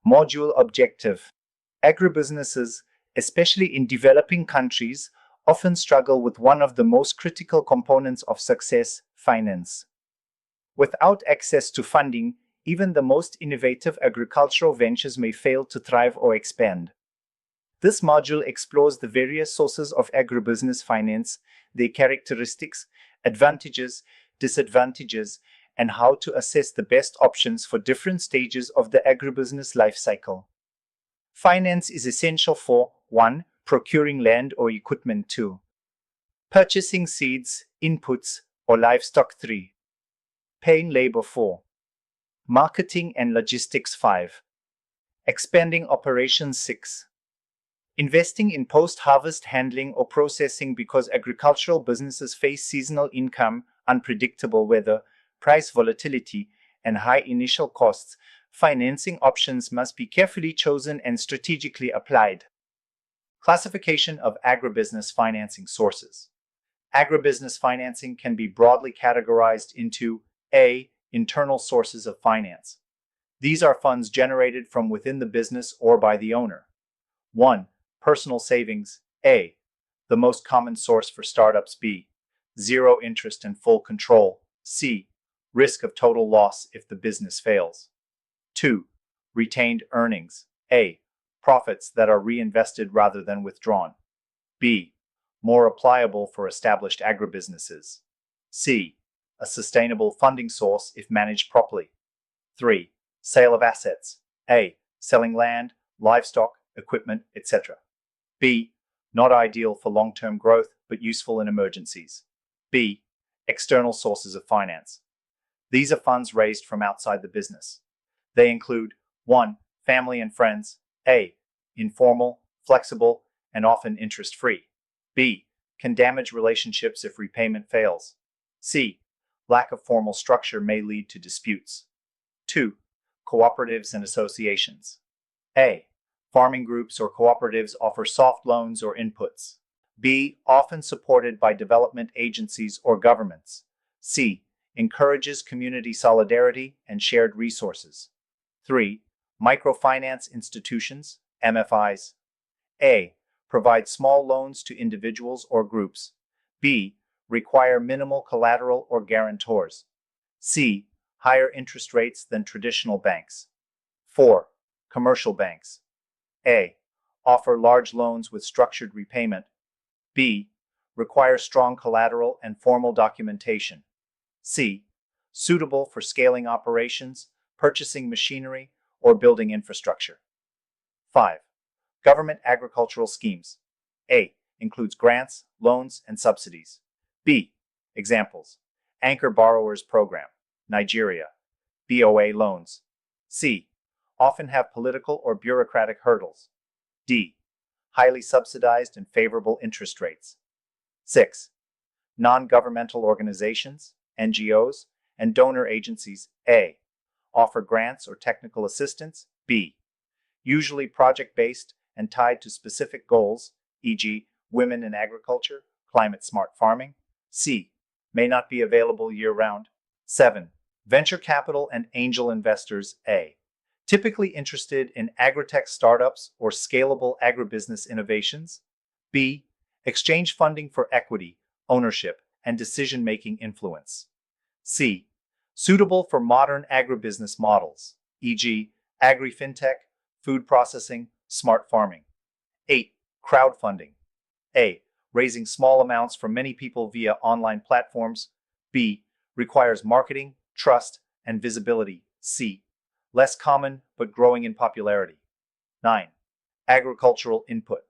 Module objective. Agribusinesses, especially in developing countries, often struggle with one of the most critical components of success: finance. Without access to funding, even the most innovative agricultural ventures may fail to thrive or expand. This module explores the various sources of agribusiness finance, their characteristics, advantages, disadvantages, and how to assess the best options for different stages of the agribusiness lifecycle. Finance is essential for 1. Procuring land or equipment. 2. Purchasing seeds, inputs, or livestock. 3. Paying labor. 4. Marketing and logistics. 5. Expanding operations. 6. Investing in post-harvest handling or processing, because agricultural businesses face seasonal income, unpredictable weather, price volatility, and high initial costs. Financing options must be carefully chosen and strategically applied. Classification of agribusiness financing sources. Agribusiness financing can be broadly categorized into A. Internal sources of finance. These are funds generated from within the business or by the owner. 1. Personal savings. A. The most common source for startups. B. Zero interest and full control. C. Risk of total loss if the business fails. 2. Retained earnings. A. Profits that are reinvested rather than withdrawn. B. More applicable for established agribusinesses. C. A sustainable funding source if managed properly. 3. Sale of assets. A. Selling land, livestock, equipment, etc. B. Not ideal for long-term growth, but useful in emergencies. B. External sources of finance. These are funds raised from outside the business. They include 1. Family and friends. A. Informal, flexible, and often interest-free. B. Can damage relationships if repayment fails. C. Lack of formal structure may lead to disputes. 2. Cooperatives and associations. A. Farming groups or cooperatives offer soft loans or inputs. B. Often supported by development agencies or governments. C. Encourages community solidarity and shared resources. 3. Microfinance institutions, MFIs. A. Provide small loans to individuals or groups. B. Require minimal collateral or guarantors. C. Higher interest rates than traditional banks. 4. Commercial banks. A. Offer large loans with structured repayment. B. Require strong collateral and formal documentation. C. Suitable for scaling operations, purchasing machinery, or building infrastructure. 5. Government agricultural schemes. A. Includes grants, loans, and subsidies. B. Examples: Anchor Borrowers Program, Nigeria. BOA loans. C. Often have political or bureaucratic hurdles. D. Highly subsidized and favorable interest rates. 6. Non-governmental organizations, NGOs, and donor agencies. A. Offer grants or technical assistance. B. Usually project-based and tied to specific goals, e.g., women in agriculture, climate-smart farming. C. May not be available year-round. 7. Venture capital and angel investors. A. Typically interested in agritech startups or scalable agribusiness innovations. B. Exchange funding for equity, ownership, and decision-making influence. C. Suitable for modern agribusiness models, e.g., agri-fintech, food processing, smart farming. 8. Crowdfunding. A. Raising small amounts from many people via online platforms. B. Requires marketing, trust, and visibility. C. Less common, but growing in popularity. 9. Agricultural input.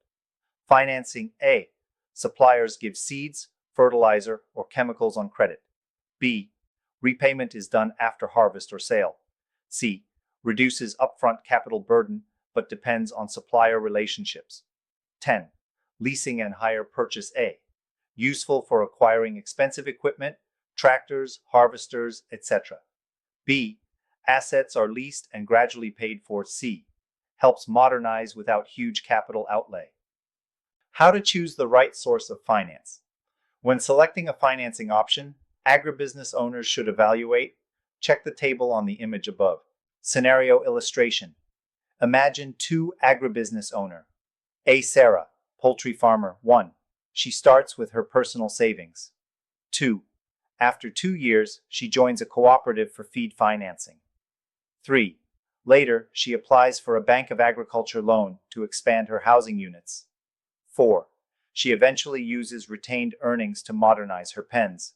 Financing. A. Suppliers give seeds, fertilizer, or chemicals on credit. B. Repayment is done after harvest or sale. C. Reduces upfront capital burden, but depends on supplier relationships. 10. Leasing and hire purchase. A. Useful for acquiring expensive equipment, tractors, harvesters, etc. B. Assets are leased and gradually paid for. C. Helps modernize without huge capital outlay. How to choose the right source of finance. When selecting a financing option, agribusiness owners should evaluate. Check the table on the image above. Scenario illustration. Imagine two agribusiness owner. A. Sarah, poultry farmer. 1. She starts with her personal savings. 2. After 2 years, she joins a cooperative for feed financing. 3. Later, she applies for a Bank of Agriculture loan to expand her housing units. 4. She eventually uses retained earnings to modernize her pens.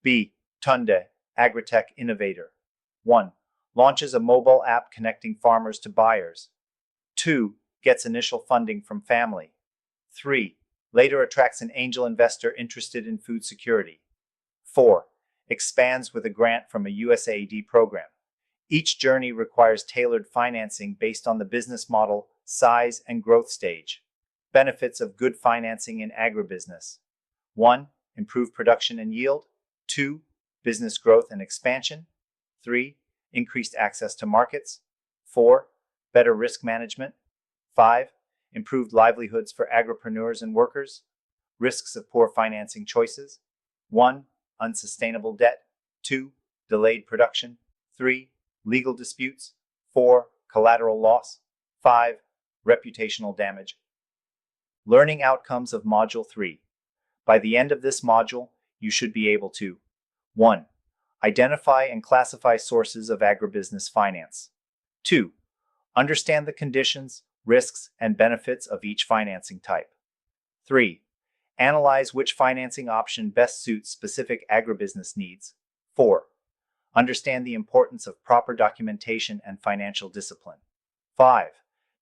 B. Tunde, agritech innovator. 1. Launches a mobile app connecting farmers to buyers. 2. Gets initial funding from family. 3. Later attracts an angel investor interested in food security. 4. Expands with a grant from a USAID program. Each journey requires tailored financing based on the business model, size, and growth stage. Benefits of good financing in agribusiness. 1. Improved production and yield. 2. Business growth and expansion. 3. Increased access to markets. 4. Better risk management. 5. Improved livelihoods for agripreneurs and workers. Risks of poor financing choices. 1. Unsustainable debt. 2. Delayed production. 3. Legal disputes. 4. Collateral loss. 5. Reputational damage. Learning outcomes of Module 3. By the end of this module, you should be able to 1. Identify and classify sources of agribusiness finance. 2. Understand the conditions, risks, and benefits of each financing type. 3. Analyze which financing option best suits specific agribusiness needs. 4. Understand the importance of proper documentation and financial discipline. 5.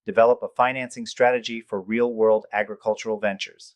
Develop a financing strategy for real-world agricultural ventures.